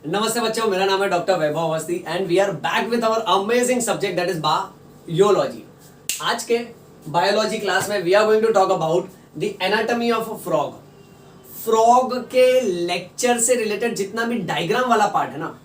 नमस्ते बच्चों, मेरा नाम है doctor Vaibhav Awasthi and we are back with our amazing subject that is biology. आज के बायोलॉजी क्लास में we are going to talk about the anatomy of a frog. Frog के लेक्चर से रिलेटेड जितना भी डायग्राम वाला पार्ट है ना,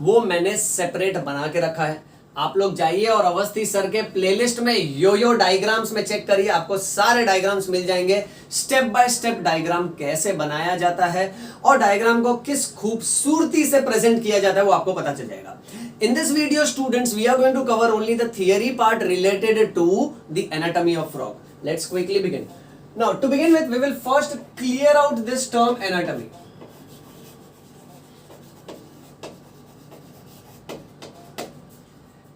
वो मैंने सेपरेट बना के रखा है। आप लोग जाइए और अवस्थी सर के प्लेलिस्ट में यो डायग्राम्स में चेक करिए, आपको सारे डायग्राम्स मिल जाएंगे। स्टेप बाय स्टेप डायग्राम कैसे बनाया जाता है और डायग्राम को किस खूबसूरती से प्रेजेंट किया जाता है वो आपको पता चल जाएगा। In this video students we are going to cover only the theory part related to the anatomy of frog. Let's quickly begin. Now to begin with we will first clear out this term anatomy.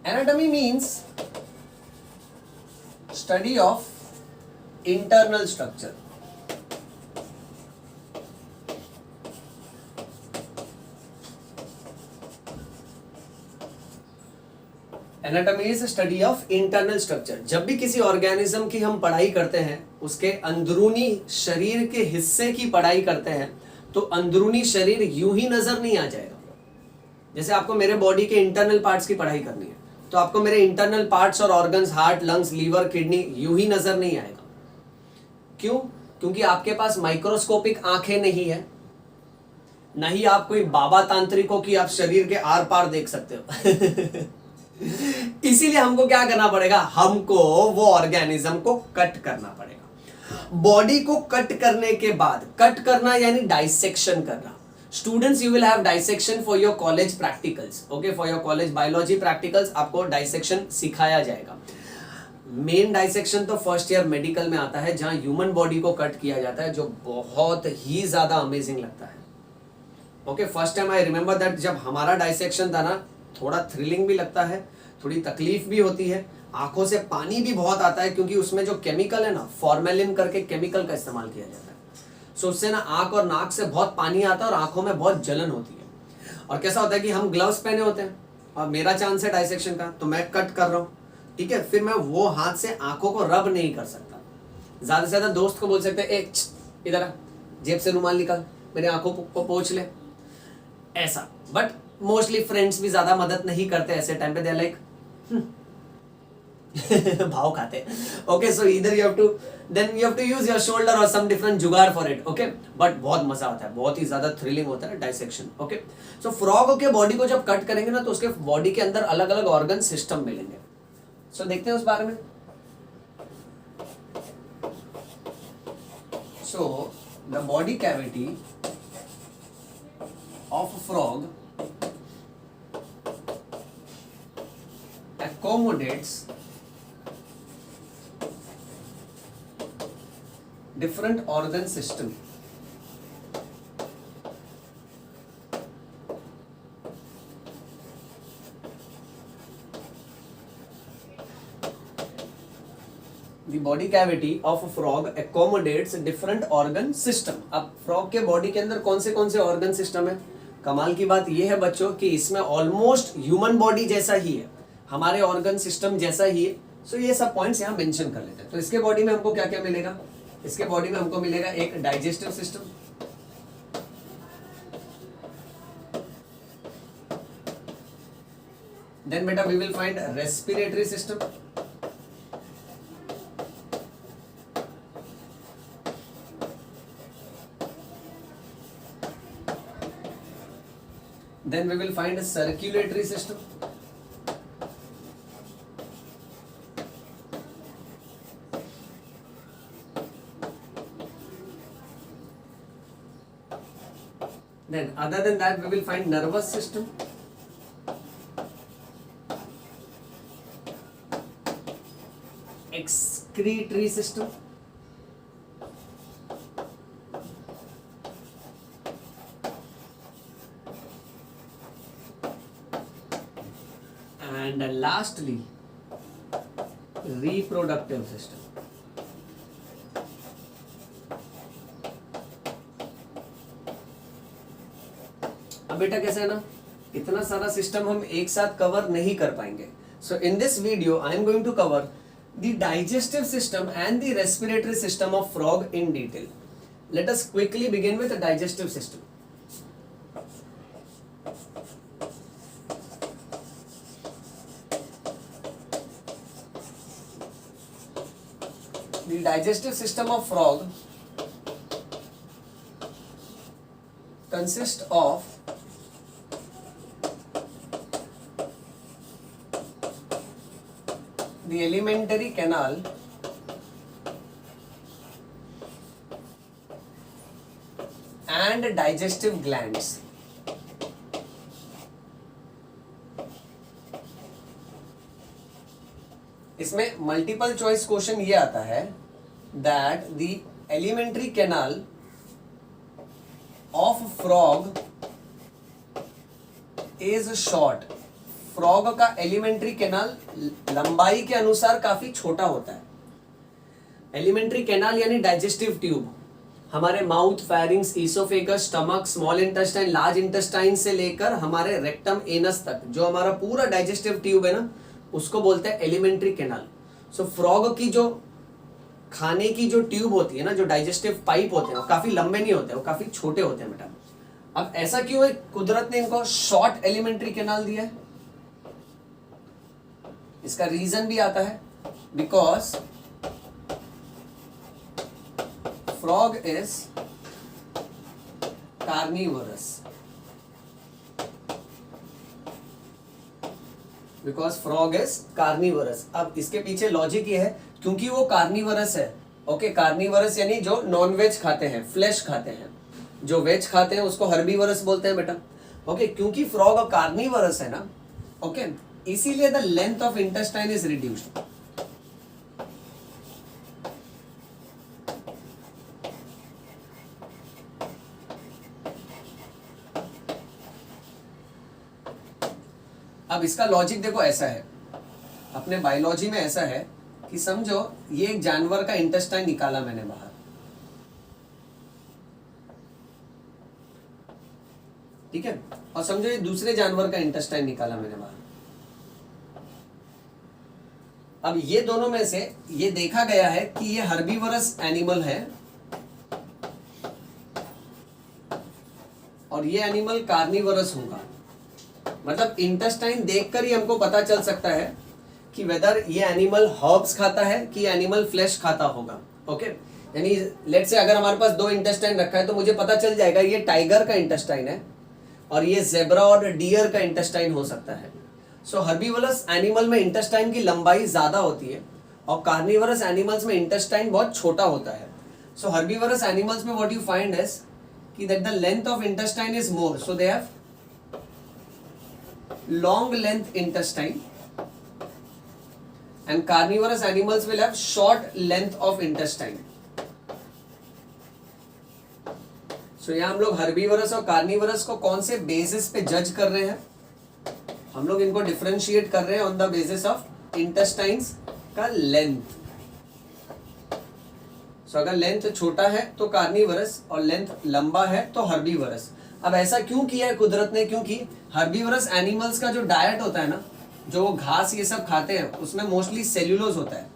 Anatomy means study of internal structure. Anatomy is study of internal structure. जब भी किसी organism की हम पढ़ाई करते हैं, उसके अंदरूनी शरीर के हिस्से की पढ़ाई करते हैं, तो अंदरूनी शरीर यूं ही नजर नहीं आ जाएगा। जैसे आपको मेरे बॉडी के इंटरनल पार्ट्स की पढ़ाई करनी है तो आपको मेरे इंटरनल पार्ट्स और organs, heart, lungs, liver, kidney यूं ही नजर नहीं आएगा। क्यों? क्योंकि आपके पास माइक्रोस्कोपिक आंखें नहीं है, ना ही आप कोई बाबा तांत्रिक हो कि आप शरीर के आर पार देख सकते हो। इसीलिए हमको क्या करना पड़ेगा, हमको वो ऑर्गेनिज्म को कट करना पड़ेगा। बॉडी को कट करने के बाद, कट करना यानी डाइसेक्शन करना। Students, you will have dissection for your college practicals. Okay, for your college biology practicals आपको dissection सिखाया जाएगा। मेन डाइसेक्शन तो फर्स्ट ईयर मेडिकल में आता है, जहां ह्यूमन बॉडी को कट किया जाता है, जो बहुत ही ज्यादा अमेजिंग लगता है। Okay, first time I remember that जब हमारा डाइसेक्शन था ना, थोड़ा थ्रिलिंग भी लगता है, थोड़ी तकलीफ भी होती है, आंखों से पानी भी बहुत आता है, क्योंकि उसमें जो केमिकल है ना, फॉर्मेलिन करके केमिकल का इस्तेमाल किया जाता है। सो उससे ना आंख और नाक से बहुत पानी आता है और आंखों में बहुत जलन होती है। और कैसा होता है कि हम ग्लव्स पहने होते हैं और मेरा चांस है डाइसेक्शन का, तो मैं कट कर रहा हूँ, ठीक है, फिर मैं वो हाथ से आंखों को रब नहीं कर सकता। ज्यादा से ज्यादा दोस्त को बोल सकते हैं, ए इधर आ, जेब से रुमाल निकाल, मेरे आंखों को पोंछ ले, ऐसा। बट मोस्टली फ्रेंड्स भी ज्यादा मदद नहीं करते ऐसे टाइम पे, दे लाइक भाव खाते। ओके, सो इधर you have to use your shoulder और some different jugaad for it. Okay, but बहुत मजा आता है, बहुत ही ज्यादा थ्रिलिंग होता है डाइसेक्शन। ओके, सो फ्रॉग के बॉडी को जब कट करेंगे ना, तो उसके बॉडी के अंदर अलग अलग ऑर्गन सिस्टम मिलेंगे। सो देखते हैं उस बारे में। So the body cavity of frog accommodates different organ system. The body cavity of a frog accommodates different organ system. अब फ्रॉग के बॉडी के अंदर कौन से ऑर्गन सिस्टम है? कमाल की बात यह है बच्चों कि इसमें ऑलमोस्ट ह्यूमन बॉडी जैसा ही है, हमारे ऑर्गन सिस्टम जैसा ही है। सो ये सब पॉइंट्स यहाँ मेंशन कर लेते हैं। तो इसके बॉडी में हमको क्या क्या मिलेगा? इसके बॉडी में हमको मिलेगा एक डाइजेस्टिव सिस्टम, देन बेटा we will find respiratory system, then we will find a circulatory system, then other than that we will find nervous system, excretory system, and lastly reproductive system. अब बेटा कैसे है ना, इतना सारा सिस्टम हम एक साथ कवर नहीं कर पाएंगे। So in this video I am going to cover the digestive system and the respiratory system of frog in detail. Let us quickly begin with the digestive system. The digestive system of frog consists of the alimentary canal and digestive glands. इसमें multiple choice question ये आता है that the alimentary canal of frog is short. Frog का alimentary canal लंबाई के अनुसार काफी छोटा होता है. एलिमेंट्री कैनाल यानी डाइजेस्टिव ट्यूब हमारे mouth, pharynx, oesophagus, stomach, small intestine, large intestine से लेकर हमारे रेक्टम, एनस तक जो हमारा पूरा डाइजेस्टिव ट्यूब है ना, उसको बोलते हैं एलिमेंट्री कैनाल. सो फ्रॉग की जो खाने की जो ट्यूब होती है ना, जो डाइजेस्टिव पाइप होते हैं, वो काफी लंबे नहीं होते, वो काफी छोटे होते हैं बेटा. अब ऐसा क्यों है कुदरत ने इनको शॉर्ट एलिमेंट्री कैनाल दिया है? इसका रीजन भी आता है because frog is carnivorous. Because frog is carnivorous. अब इसके पीछे लॉजिक ये है क्योंकि वो कार्निवरस है. ओके, कार्निवरस यानी जो नॉन वेज खाते हैं, फ्लैश खाते हैं. जो वेज खाते हैं उसको हर्बीवरस बोलते हैं बेटा. ओके, क्योंकि फ्रॉग कार्निवरस है ना, ओके, इसीलिए the length of intestine is reduced. अब इसका लॉजिक देखो ऐसा है, अपने बायोलॉजी में ऐसा है कि समझो ये एक जानवर का इंटेस्टाइन निकाला मैंने बाहर, ठीक है, और समझो ये दूसरे जानवर का इंटेस्टाइन निकाला मैंने बाहर. अब ये दोनों में से ये देखा गया है कि ये हर्बीवरस एनिमल है और ये एनिमल कार्निवरस होगा. मतलब इंटेस्टाइन देखकर ही हमको पता चल सकता है कि वेदर ये एनिमल हर्ब्स खाता है कि एनिमल फ्लैश खाता होगा. ओके, यानी लेट्स से अगर हमारे पास दो इंटेस्टाइन रखा है तो मुझे पता चल जाएगा ये टाइगर का इंटेस्टाइन है और ये जेब्रा और डियर का इंटेस्टाइन हो सकता है. सो हर्बीवरस एनिमल में इंटेस्टाइन की लंबाई ज्यादा होती है और कार्निवरस एनिमल्स में इंटेस्टाइन बहुत छोटा होता है. सो हर्बीवरस एनिमल्स में व्हाट यू फाइंड इज कि that the length of intestine is more, so they have long length intestine and carnivorous animals will have short length of intestine. So यहाँ हम लोग हर्बीवरस और कार्निवरस को कौन से basis पे जज कर रहे हैं? हम लोग इनको डिफरेंशिएट कर रहे हैं on the basis of intestines का लेंथ. सो अगर लेंथ छोटा है तो कार्निवरस और लेंथ लंबा है तो हर्बीवरस. अब ऐसा क्यों किया है कुदरत ने? क्योंकि हर्बीवरस एनिमल्स का जो डाइट होता है ना, जो घास ये सब खाते हैं, उसमें मोस्टली सेल्यूलोज होता है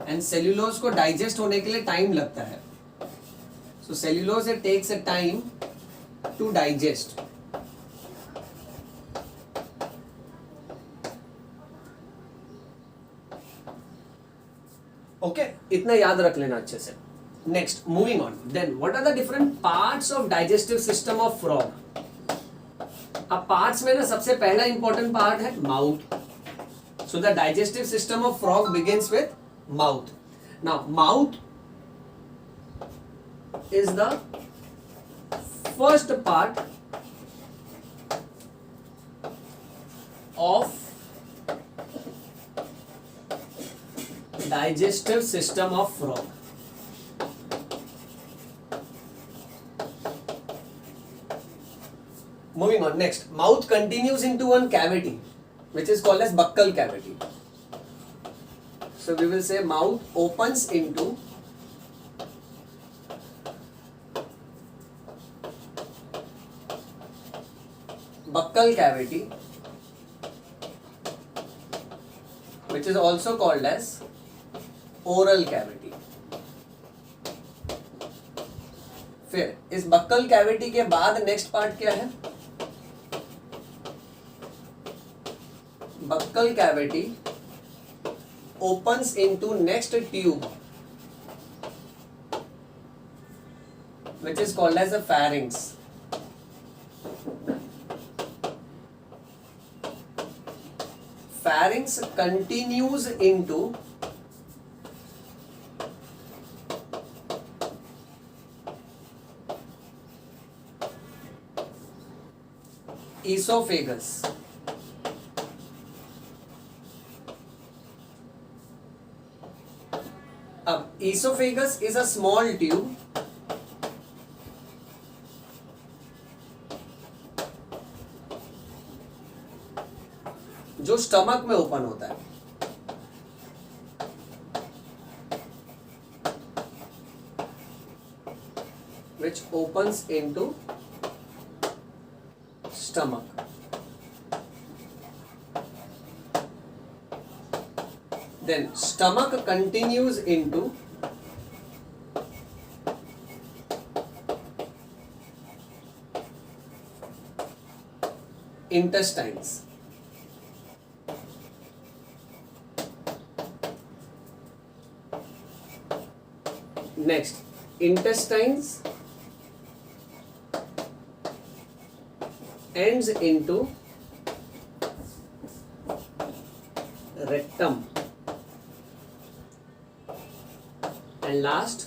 एंड सेल्यूलोज को डाइजेस्ट होने के लिए टाइम लगता है. So cellulose it takes a time to digest. Okay, इतना याद रख लेना अच्छे से. Next, moving on. Then, what are the different parts of digestive system of frog? अब parts में ना सबसे पहला important part है mouth. So the digestive system of frog begins with mouth. Now, mouth is the first part of digestive system of frog. Moving on, next, mouth continues into one cavity which is called as buccal cavity. So we will say mouth opens into buccal cavity which is also called as oral cavity. फिर इस buccal cavity के बाद next part क्या है? buccal cavity opens into next tube which is called as a pharynx. Pharynx continues into esophagus. अब esophagus is a small tube जो stomach में open होता है. Which opens into stomach. Then stomach continues into intestines. Next, intestines ends into rectum. And last,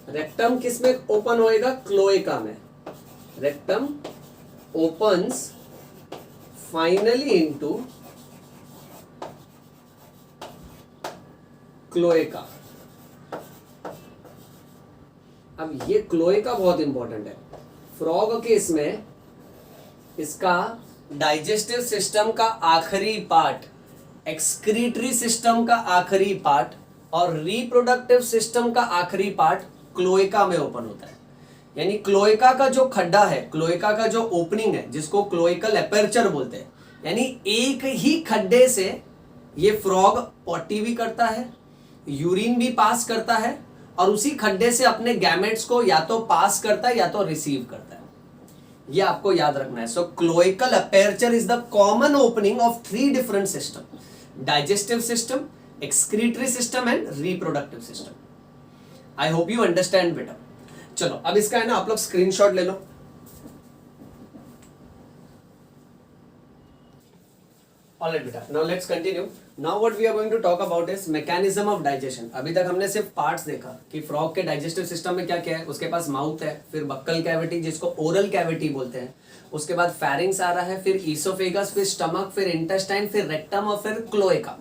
rectum किस में open होएगा? Cloaca में. Rectum opens finally into cloaca. अब ये क्लोएका बहुत इंपॉर्टेंट है. फ्रॉग केस में इसका डाइजेस्टिव सिस्टम का आखिरी पार्ट, एक्सक्रीटरी सिस्टम का आखिरी पार्ट और रिप्रोडक्टिव सिस्टम का आखिरी पार्ट क्लोएका में ओपन होता है. यानी क्लोएका का जो खड्डा है, क्लोएका का जो ओपनिंग है, जिसको क्लोएकल एपर्चर बोलते हैं, यानी एक ही खड्डे से ये फ्रॉग पॉटी भी करता है, यूरिन भी पास करता है और उसी खड्डे से अपने गैमेट्स को या तो पास करता है या तो रिसीव करता है. ये आपको याद रखना है. So cloacal aperture is the common opening of 3 different system: digestive system, excretory system and reproductive system. I hope you understand बेटा. चलो अब इसका है ना, आप लोग स्क्रीनशॉट ले लो. ऑलराइट बेटा, now let's continue. Now what we are going to talk about is mechanism of digestion. अभी तक हमने सिर्फ पार्ट्स देखा कि फ्रॉग के डाइजेस्टिव सिस्टम में क्या क्या है. उसके पास माउथ है, फिर बक्कल कैविटी जिसको ओरल कैविटी बोलते हैं, उसके बाद फैरिंग्स आ रहा है, फिर ईसोफेगस, फिर स्टमक, फिर इंटेस्टाइन, फिर रेक्टम और फिर क्लोएका.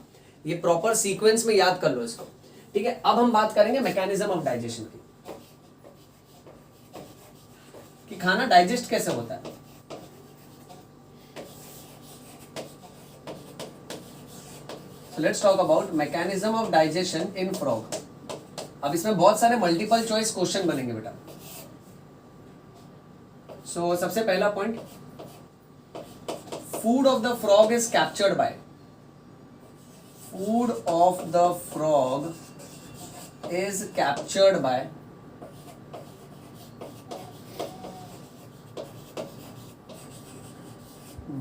ये प्रॉपर सीक्वेंस में याद कर लो इसको. ठीक है, अब हम बात करेंगे मैकेनिज्म ऑफ डाइजेशन की, कि खाना डाइजेस्ट कैसे होता है. So let's talk about mechanism of digestion in frog. अब इसमें बहुत सारे मल्टीपल चॉइस क्वेश्चन बनेंगे बेटा. So सबसे पहला point, food of the frog is captured bye. Food of the frog is captured by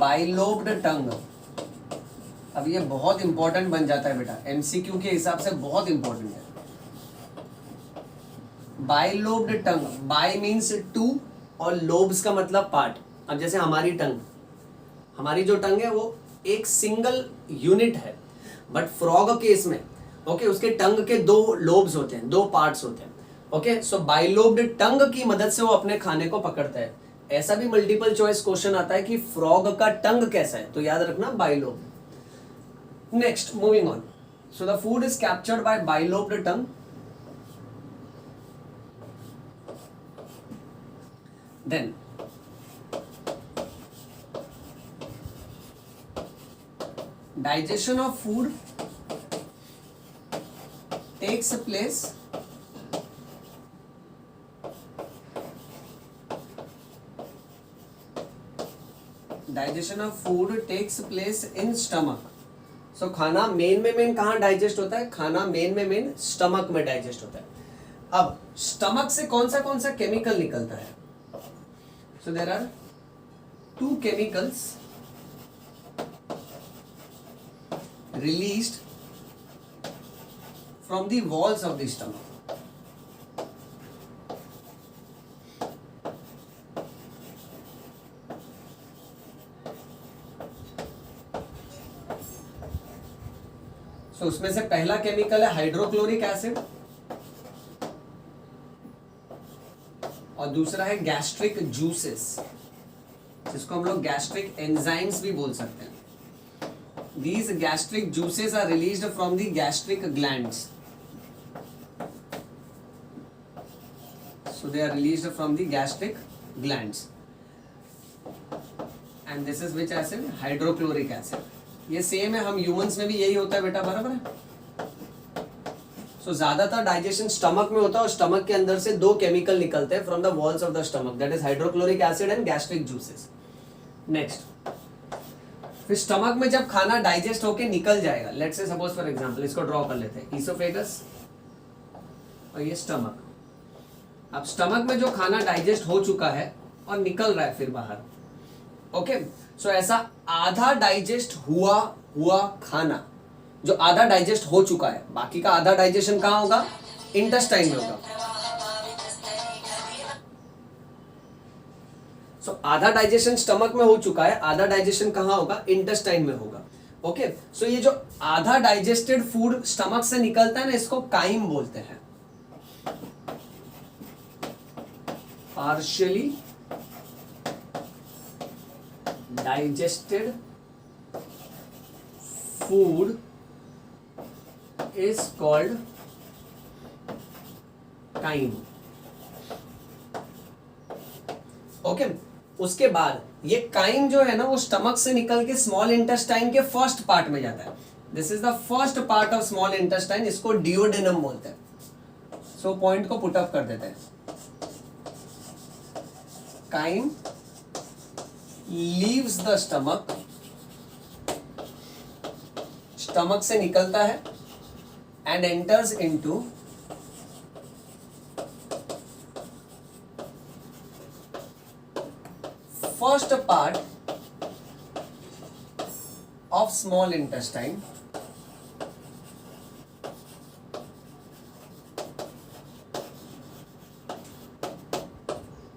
bilobed tongue. अब ये बहुत इंपॉर्टेंट बन जाता है बेटा, एमसीक्यू के हिसाब से बहुत इंपॉर्टेंट है. Bilobed tongue, bi means two और लोब्स का मतलब पार्ट. अब जैसे हमारी टंग, हमारी जो टंग है वो एक सिंगल यूनिट है, बट फ्रॉग केस में ओके उसके टंग के 2 लोब्स होते हैं, 2 पार्ट्स होते हैं. ओके, सो बाइलोब्ड टंग की मदद से वो अपने खाने को पकड़ता है. ऐसा भी मल्टीपल चॉइस क्वेश्चन आता है कि फ्रॉग का टंग कैसा है, तो याद रखना bilobed. Next, moving on. So the food is captured by bilobed tongue. Then digestion of food takes place in stomach. So खाना मेन कहाँ डाइजेस्ट होता है? खाना मेन स्टमक में डाइजेस्ट होता है. अब स्टमक से कौन सा केमिकल निकलता है? So there are 2 chemicals released from the walls of the stomach. तो उसमें से पहला केमिकल है हाइड्रोक्लोरिक एसिड और दूसरा है गैस्ट्रिक जूसेस, जिसको हम लोग गैस्ट्रिक एंजाइम्स भी बोल सकते हैं। These gastric juices are released from the gastric glands, so they are released from the gastric glands and this is which acid? Hydrochloric acid. ये सेम है, हम ह्यूमंस में भी यही होता है बेटा, बराबर है। सो ज्यादातर डाइजेशन स्टमक में होता है और स्टमक के अंदर से दो केमिकल निकलते हैं from the walls of the stomach, that is hydrochloric acid and gastric juices. Next, फिर स्टमक में जब खाना डाइजेस्ट होके निकल जाएगा, let's say suppose for example इसको ड्रॉ कर लेते हैं, ईसोफेगस और ये स्टमक। अब स्टमक में जो खाना डाइजेस्ट हो चुका है और निकल रहा है फिर बाहर, ओके। सो ऐसा आधा डाइजेस्ट हुआ खाना, जो आधा डाइजेस्ट हो चुका है, बाकी का आधा डाइजेशन कहां होगा? इंटेस्टाइन में होगा। सो आधा डाइजेशन स्टमक में हो चुका है, आधा डाइजेशन कहां होगा? इंटेस्टाइन में होगा, ओके। सो ये जो आधा डाइजेस्टेड फूड स्टमक से निकलता है ना, इसको काइम बोलते हैं। partially digested food is called chyme, okay. उसके बाद ये काइम जो है ना, वो स्टमक से निकल के स्मॉल इंटेस्टाइन के फर्स्ट पार्ट में जाता है। This is the first part of small intestine, इसको डिओडेनम बोलते हैं। सो पॉइंट को पुट अप कर देते हैं। Chyme leaves the stomach, stomach से निकलता है and enters into first part of small intestine,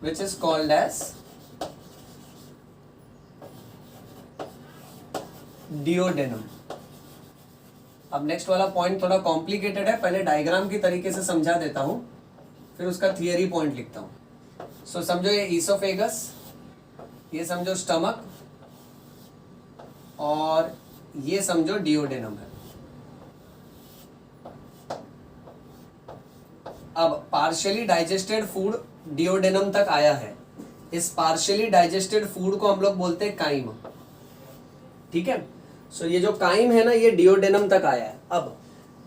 which is called as duodenum. अब नेक्स्ट वाला पॉइंट थोड़ा कॉम्प्लिकेटेड है, पहले डायग्राम की तरीके से समझा देता हूं, फिर उसका थियरी पॉइंट लिखता हूं। सो समझो ये ईसोफेगस, ये समझो स्टमक, और ये समझो डिओडेनम है। अब पार्शियली डाइजेस्टेड फूड डिओडेनम तक आया है, इस पार्शियली डाइजेस्टेड फूड को हम लोग बोलते हैं काइम, ठीक है। सो ये जो काइम है ना, ये डिओडेनम तक आया है। अब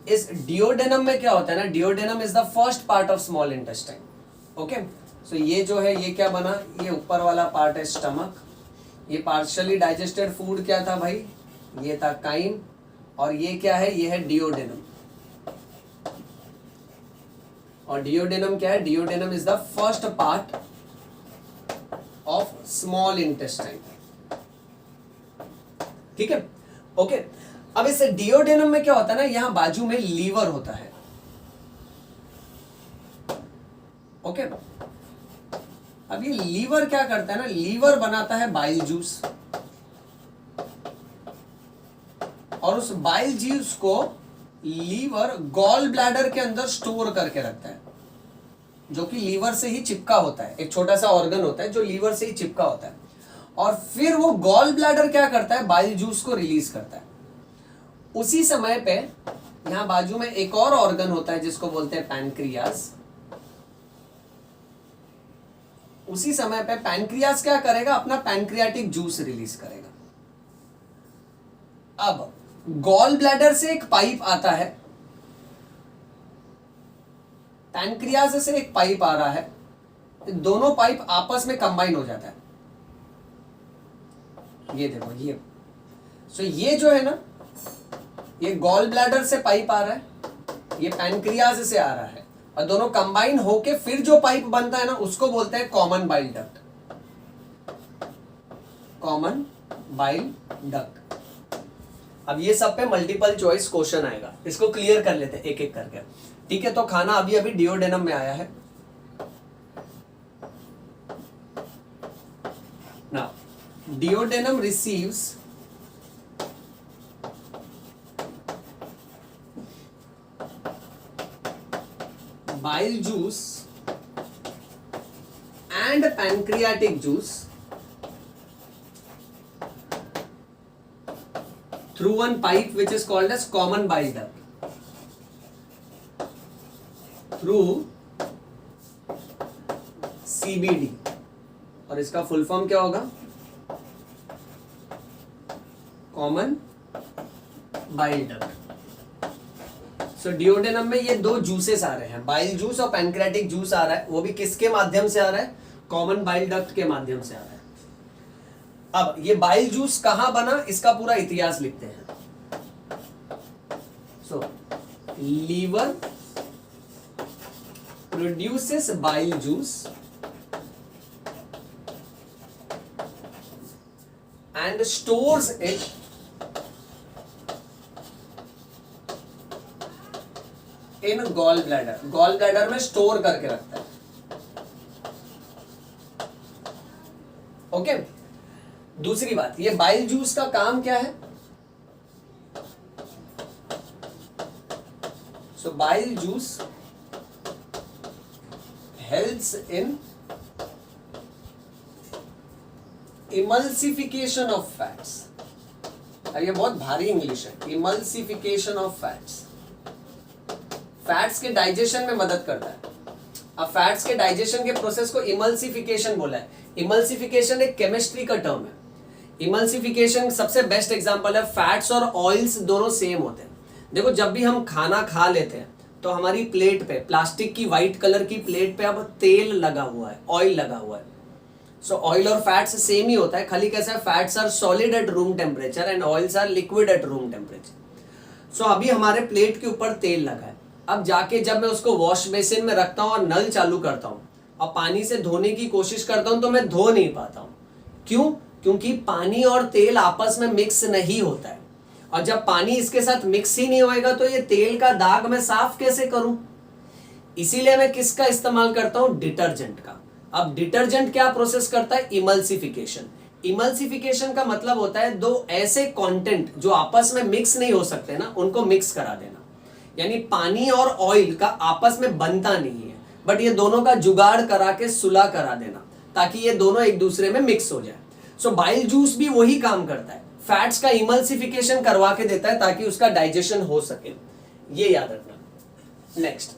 इस डिओडेनम में क्या होता है ना, duodenum is the first part of small intestine, okay. So ये जो है, ये क्या बना, ये ऊपर वाला पार्ट है स्टमक, ये पार्शियली डाइजेस्टेड फूड क्या था भाई, ये था काइम, और ये क्या है, ये है डिओडेनम। और डिओडेनम क्या है, duodenum is the first part of small intestine, ठीक है, ओके। अब इस डिओडेनम में क्या होता है ना, यहां बाजू में लीवर होता है, ओके। अब ये लीवर क्या करता है ना, लीवर बनाता है बाइल जूस, और उस बाइल जूस को लीवर गॉल ब्लैडर के अंदर स्टोर करके रखता है, जो कि लीवर से ही चिपका होता है। एक छोटा सा ऑर्गन होता है जो लीवर से ही चिपका होता है, और फिर वो गॉल ब्लैडर क्या करता है, बाइल जूस को रिलीज करता है। उसी समय पे यहां बाजू में एक और ऑर्गन होता है जिसको बोलते हैं पैनक्रियास। उसी समय पे पैनक्रियास क्या करेगा, अपना पैनक्रियाटिक जूस रिलीज करेगा। अब गॉल ब्लैडर से एक पाइप आता है, पैनक्रियास से एक पाइप आ रहा है, दोनों पाइप आपस में कंबाइन हो जाता है। ये देखो ये, सो ये जो है ना, ये गॉल ब्लैडर से पाइप आ रहा है, ये पैनक्रियास से आ रहा है, और दोनों कंबाइन होके फिर जो पाइप बनता है ना, उसको बोलते हैं common bile duct, common bile duct. अब ये सब पे मल्टीपल चॉइस क्वेश्चन आएगा, इसको क्लियर कर लेते हैं एक एक करके, ठीक है। तो खाना अभी अभी डिओडेनम में आया है ना, duodenum receives bile juice and pancreatic juice through one pipe which is called as common bile duct through CBD, और इसका फुल फॉर्म क्या होगा? Common bile duct. So duodenum में ये दो जूसेस आ रहे हैं, बाइल जूस और पैनक्रेटिक जूस आ रहा है, वो भी किसके माध्यम से आ रहा है? कॉमन बाइल डक्ट के माध्यम से आ रहा है। अब ये बाइल जूस कहां बना, इसका पूरा इतिहास लिखते हैं। So liver produces bile juice and stores it in gall bladder, gall bladder में स्टोर करके रखता है। ओके, दूसरी बात, ये बाइल जूस का काम क्या है? So bile juice helps in emulsification of fats. ये बहुत भारी इंग्लिश है, इमल्सिफिकेशन ऑफ फैट्स। फैट्स के डाइजेशन में मदद करता है। अब फैट्स के डाइजेशन के प्रोसेस को इमल्सिफिकेशन बोला है। इमल्सिफिकेशन एक केमिस्ट्री का टर्म है। इमल्सिफिकेशन सबसे बेस्ट एग्जांपल है, फैट्स और ऑयल्स दोनों सेम होते हैं। देखो, जब भी हम खाना खा लेते हैं तो हमारी प्लेट पे, प्लास्टिक की व्हाइट कलर की प्लेट पे अब तेल लगा हुआ है, ऑयल लगा हुआ है। सो ऑयल और फैट्स सेम ही होता है, खाली कैसा है, fats are solid at room temperature and oils are liquid at room temperature. So अभी हमारे प्लेट के ऊपर तेल लगा है, अब जाके जब मैं उसको वॉश बेसिन में रखता हूँ और नल चालू करता हूँ और पानी से धोने की कोशिश करता हूँ तो मैं धो नहीं पाता हूँ। क्यों? क्योंकि पानी और तेल आपस में मिक्स नहीं होता है, और जब पानी इसके साथ मिक्स ही नहीं होएगा तो ये तेल का दाग मैं साफ कैसे करूं? इसीलिए मैं किसका इस्तेमाल करता हूं? डिटर्जेंट का। अब डिटर्जेंट क्या प्रोसेस करता है? इमल्सिफिकेशन। इमल्सिफिकेशन का मतलब होता है दो ऐसे कंटेंट जो आपस में मिक्स नहीं हो सकते ना, उनको मिक्स करा देना। यानी पानी और ऑयल का आपस में बनता नहीं है, बट ये दोनों का जुगाड़ करा के सुलह करा देना ताकि ये दोनों एक दूसरे में मिक्स हो जाए। सो बाइल जूस भी वही काम करता है, फैट्स का इमल्सिफिकेशन करवा के देता है ताकि उसका डाइजेशन हो सके। ये याद रखना। Next,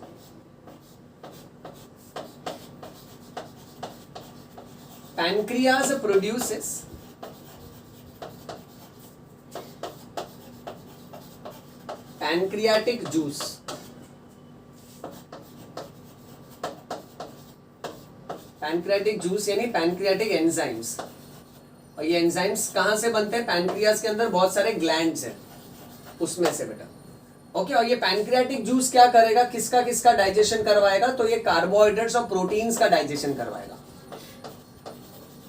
pancreas produces pancreatic juice. Pancreatic juice यानी पैनक्रियाटिक एंजाइम्स। और ये एंजाइम्स कहां से बनते हैं? पैनक्रियाज के अंदर बहुत सारे ग्लैंड्स हैं, उसमें से बेटा। ओके, और ये पैनक्रियाटिक जूस क्या करेगा? किसका किसका डाइजेशन करवाएगा? तो ये कार्बोहाइड्रेट्स और प्रोटीन्स का डाइजेशन करवाएगा।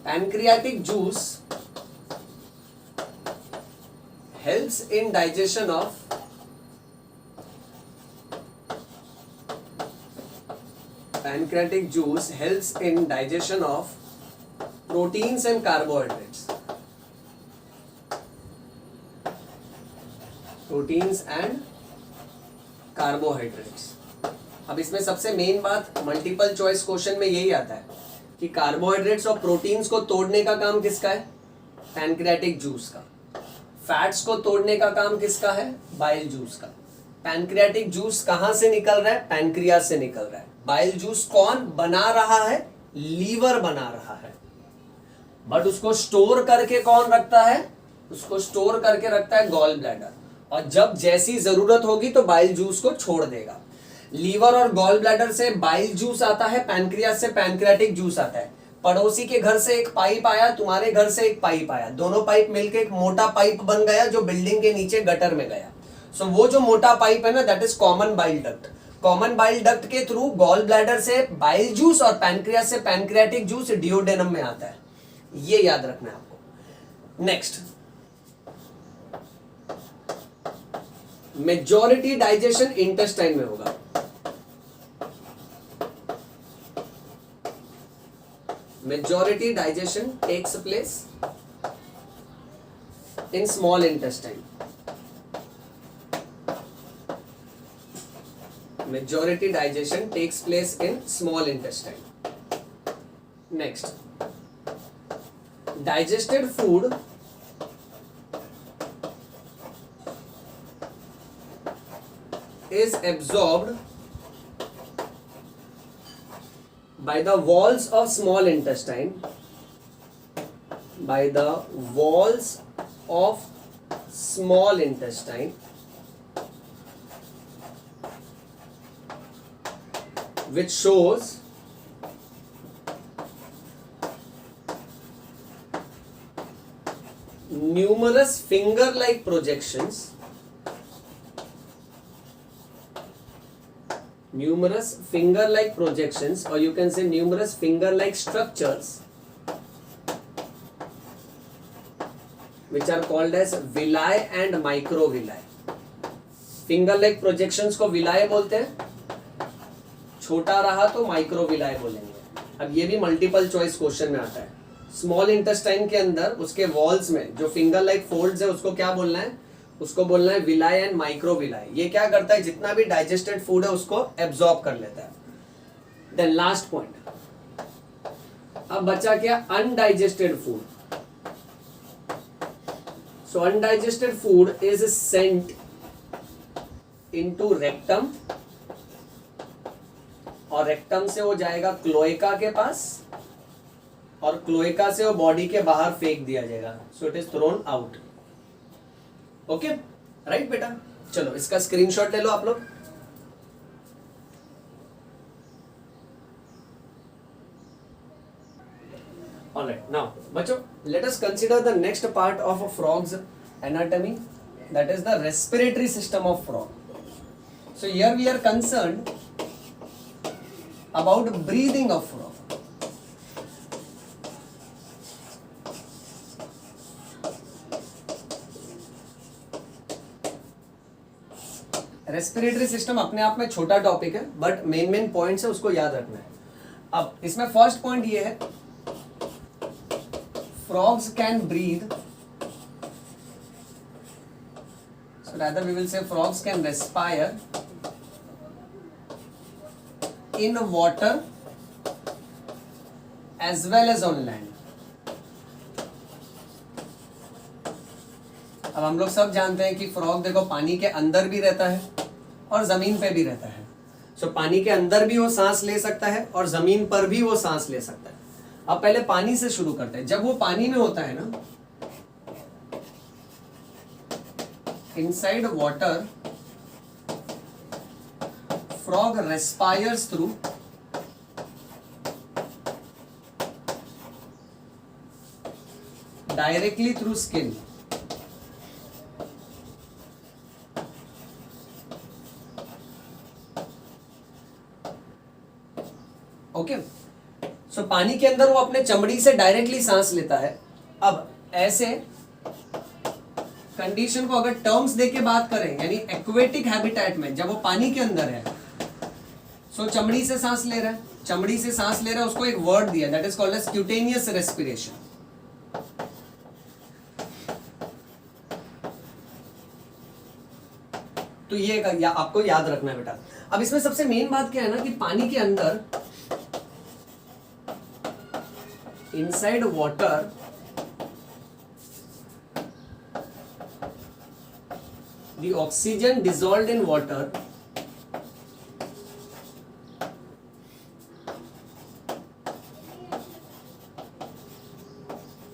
Pancreatic juice helps in digestion of pancreatic juice helps in digestion of proteins and carbohydrates. Proteins and carbohydrates. अब इसमें सबसे मेन बात मल्टीपल चॉइस क्वेश्चन में यही आता है कि कार्बोहाइड्रेट्स और प्रोटीन्स को तोड़ने का काम किसका है? पैनक्रियाटिक जूस का। फैट्स को तोड़ने का काम किसका है? बाइल जूस का। पैनक्रियाटिक जूस कहां से निकल रहा है? पैनक्रियाज से निकल रहा है। बाइल जूस कौन बना रहा है? लीवर बना रहा है, बट उसको स्टोर करके कौन रखता है? उसको स्टोर करके रखता है गॉल ब्लैडर, और जब जैसी जरूरत होगी तो बाइल जूस को छोड़ देगा। लीवर और गॉल ब्लैडर से बाइल जूस आता है, पैनक्रियाज से पैनक्रियाटिक जूस आता है। पड़ोसी के घर से एक पाइप आया, तुम्हारे घर से एक पाइप आया, दोनों पाइप मिलकर एक मोटा पाइप बन गया जो बिल्डिंग के नीचे गटर में गया। सो वो जो मोटा पाइप है ना, that is common bile duct. Common bile duct के थ्रू गॉल ब्लैडर से बाइल जूस और पैनक्रियाज से पैनक्रियाटिक जूस डिओडेनम में आता है। ये याद रखना है आपको। नेक्स्ट, मेजॉरिटी डाइजेशन इंटेस्टाइन में होगा। Majority digestion takes place in small intestine. majority digestion takes place in small intestine. Next, digested food is absorbed by the walls of small intestine, by the walls of small intestine, which shows numerous finger-like projections, or you can say numerous finger-like structures, which are called as villi and microvilli. Finger-like projections को villi बोलते हैं, छोटा रहा तो microvilli बोलेंगे। अब ये भी मल्टीपल चॉइस क्वेश्चन में आता है। स्मॉल इंटेस्टाइन के अंदर उसके वॉल्स में जो फिंगर लाइक फोल्ड्स है उसको क्या बोलना है? उसको बोलना है विलाई एंड माइक्रोविलाई। ये क्या करता है? जितना भी डाइजेस्टेड फूड है उसको एब्जॉर्ब कर लेता है। देन लास्ट पॉइंट, अब बचा क्या? Undigested food. So undigested food is sent into rectum, और रेक्टम से वो जाएगा क्लोएका के पास, और क्लोएका से वो बॉडी के बाहर फेंक दिया जाएगा। So it is thrown out. Okay, right बेटा? चलो इसका स्क्रीनशॉट ले लो आप लोग। ऑलराइट, नाउ बच्चों let us consider the next part of a frog's anatomy, that is the respiratory system of frog. So here we are concerned about breathing of frog. Respiratory system अपने आप में छोटा topic है, but main points है उसको याद रखना है। अब इसमें फर्स्ट पॉइंट ये है, frogs can breathe, so rather we will say frogs can respire in water as well as on land. अब हम लोग सब जानते हैं कि फ्रॉग देखो पानी के अंदर भी रहता है और जमीन पे भी रहता है। सो पानी के अंदर भी वो सांस ले सकता है और जमीन पर भी वो सांस ले सकता है। अब पहले पानी से शुरू करते हैं। जब वो पानी में होता है ना, inside water frog respires through directly through skin. Okay, so पानी के अंदर वो अपने चमड़ी से डायरेक्टली सांस लेता है। अब ऐसे कंडीशन को अगर टर्म्स देके बात करें, यानी एक्वेटिक हैबिटेट में जब वो पानी के अंदर है, सो चमड़ी से सांस ले रहा है, चमड़ी से सांस ले रहा है, उसको एक वर्ड दिया, that is called as cutaneous respiration. तो ये आपको याद रखना है बेटा। अब इसमें सबसे मेन बात क्या है ना कि पानी के अंदर inside water the oxygen dissolved in water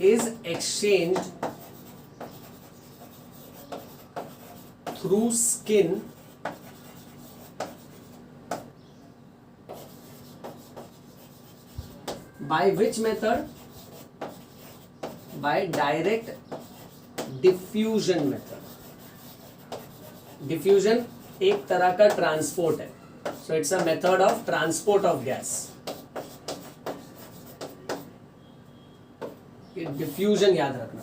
is exchanged through skin by which method? By direct diffusion method. Diffusion एक तरह का ट्रांसपोर्ट है, so it's a method of transport of gas. Diffusion याद रखना।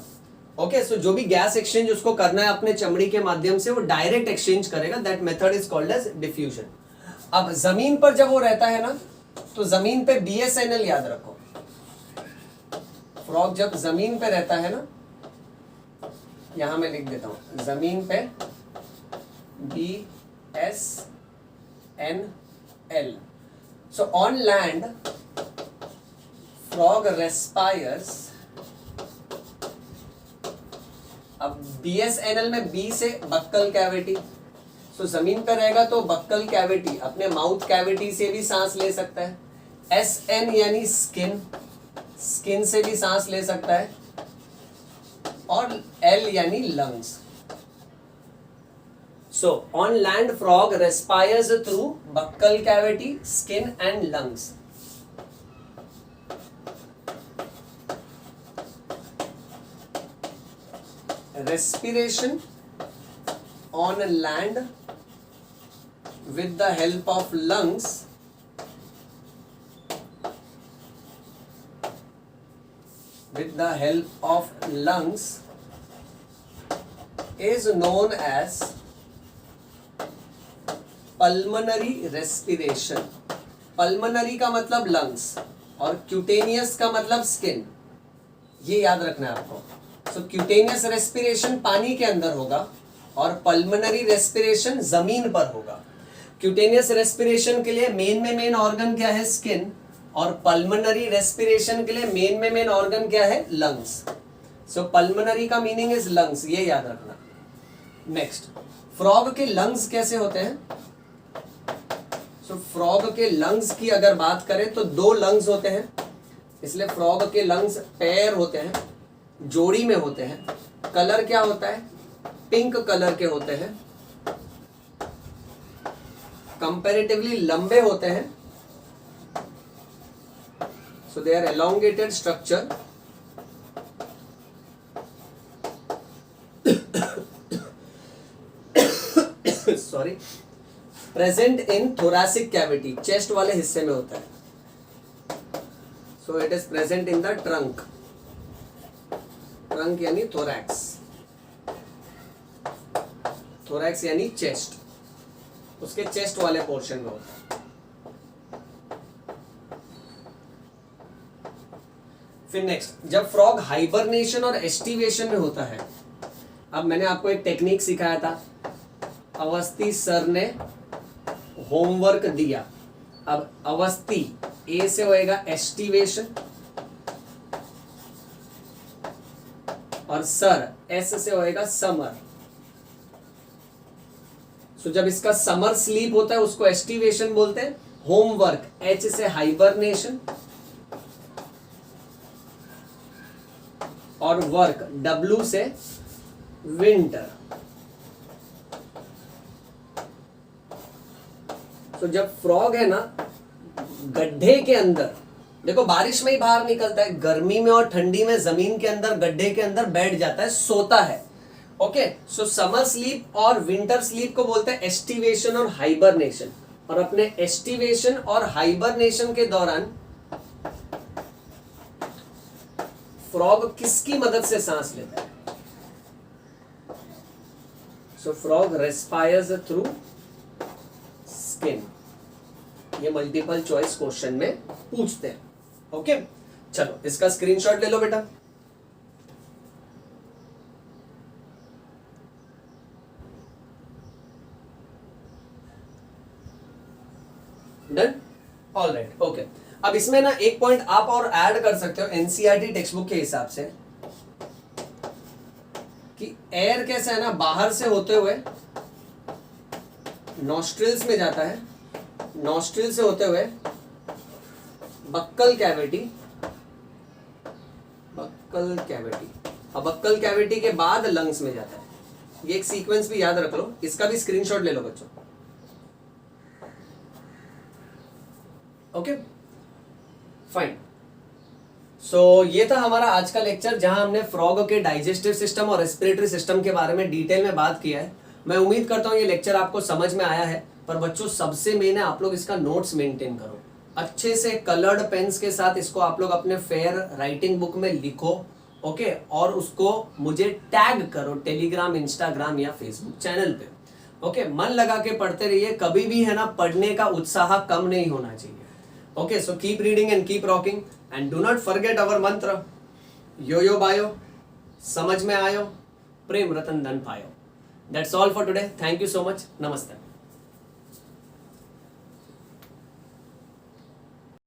ओके, सो जो भी गैस एक्सचेंज उसको करना है अपने चमड़ी के माध्यम से, वो डायरेक्ट एक्सचेंज करेगा, that method is called as diffusion. अब जमीन पर जब वो रहता है ना, तो जमीन पे BSNL याद रखो। फ्रॉग जब जमीन पे रहता है ना, यहां मैं लिख देता हूं, जमीन पे BSNL BSNL. So on land, frog respires. अब BSNL में B से बक्कल कैविटी, सो जमीन पे रहेगा तो बक्कल कैविटी, अपने माउथ कैविटी से भी सांस ले सकता है. SN यानी स्किन, स्किन से भी सांस ले सकता है. और L यानी lungs. So on land, frog respires through buccal cavity, skin and lungs. Respiration on land with the help of lungs is known as pulmonary respiration. Pulmonary का मतलब लंग्स और क्यूटेनियस का मतलब स्किन, ये याद रखना है आपको. सो क्यूटेनियस रेस्पिरेशन पानी के अंदर होगा और पल्मनरी रेस्पिरेशन जमीन पर होगा. क्यूटेनियस रेस्पिरेशन के लिए मेन ऑर्गन क्या है? स्किन. और पल्मनरी रेस्पिरेशन के लिए मेन ऑर्गन क्या है? लंग्स. सो पल्मनरी का मीनिंग इज लंग्स, ये याद रखना. नेक्स्ट, फ्रॉग के लंग्स कैसे होते हैं? सो फ्रॉग के लंग्स की अगर बात करें तो 2 लंग्स होते हैं, इसलिए फ्रॉग के लंग्स पेयर होते हैं, जोड़ी में होते हैं. कलर क्या होता है? पिंक कलर के होते हैं, कंपैरेटिवली लंबे होते हैं. So they are elongated structure. Sorry. Present in thoracic cavity, chest वाले हिस्से में होता है. So it is present in the trunk. Trunk यानी थोरैक्स, थोरैक्स यानी चेस्ट, उसके चेस्ट वाले पोर्शन में होता है. फिर नेक्स्ट, जब फ्रॉग हाइबरनेशन और एस्टिवेशन में होता है. अब मैंने आपको एक टेक्निक सिखाया था, अवस्थी सर ने होमवर्क दिया. अब अवस्थी ए से होएगा एस्टिवेशन और सर एस से होएगा समर. सो जब इसका समर स्लीप होता है उसको एस्टिवेशन बोलते हैं. होमवर्क एच से हाइबरनेशन और वर्क डब्ल्यू से विंटर. तो जब फ्रॉग है ना गड्ढे के अंदर, देखो बारिश में ही बाहर निकलता है, गर्मी में और ठंडी में जमीन के अंदर गड्ढे के अंदर बैठ जाता है, सोता है. ओके, सो समर स्लीप और विंटर स्लीप को बोलते हैं एस्टिवेशन और हाइबरनेशन. और अपने एस्टिवेशन और हाइबरनेशन के दौरान फ्रॉग किसकी मदद से सांस लेता है? सो फ्रॉग रेस्पायर्स थ्रू स्किन. ये मल्टीपल चॉइस क्वेश्चन में पूछते हैं. ओके, चलो इसका स्क्रीनशॉट ले लो बेटा. डन. ऑलराइट. ओके, अब इसमें ना एक पॉइंट आप और ऐड कर सकते हो एनसीईआरटी टेक्स्ट बुक के हिसाब से, कि एयर कैसे है ना बाहर से होते हुए नॉस्ट्रिल्स में जाता है, नॉस्ट्रिल से होते हुए बक्कल कैविटी, बक्कल कैविटी, अब बक्कल कैविटी के बाद लंग्स में जाता है. ये एक सीक्वेंस भी याद रख लो, इसका भी स्क्रीनशॉट ले लो बच्चों. Okay fine. सो ये था हमारा आज का लेक्चर, जहां हमने फ्रॉग के डाइजेस्टिव सिस्टम और रेस्पिरेटरी सिस्टम के बारे में डिटेल में बात किया है. मैं उम्मीद करता हूँ ये लेक्चर आपको समझ में आया है. पर बच्चों सबसे मेन है आप लोग इसका नोट्स मेंटेन करो अच्छे से, कलर्ड पेन्स के साथ इसको आप लोग अपने फेयर राइटिंग बुक में लिखो. ओके, और उसको मुझे टैग करो टेलीग्राम, इंस्टाग्राम या फेसबुक चैनल पे. ओके, मन लगा के पढ़ते रहिए, कभी भी है ना पढ़ने का उत्साह कम नहीं होना चाहिए. Okay, so keep reading and keep rocking and do not forget our mantra, yo yo bio, समझ में आयो, प्रेम रतन धन पायो. That's all for today. Thank you so much. Namaste.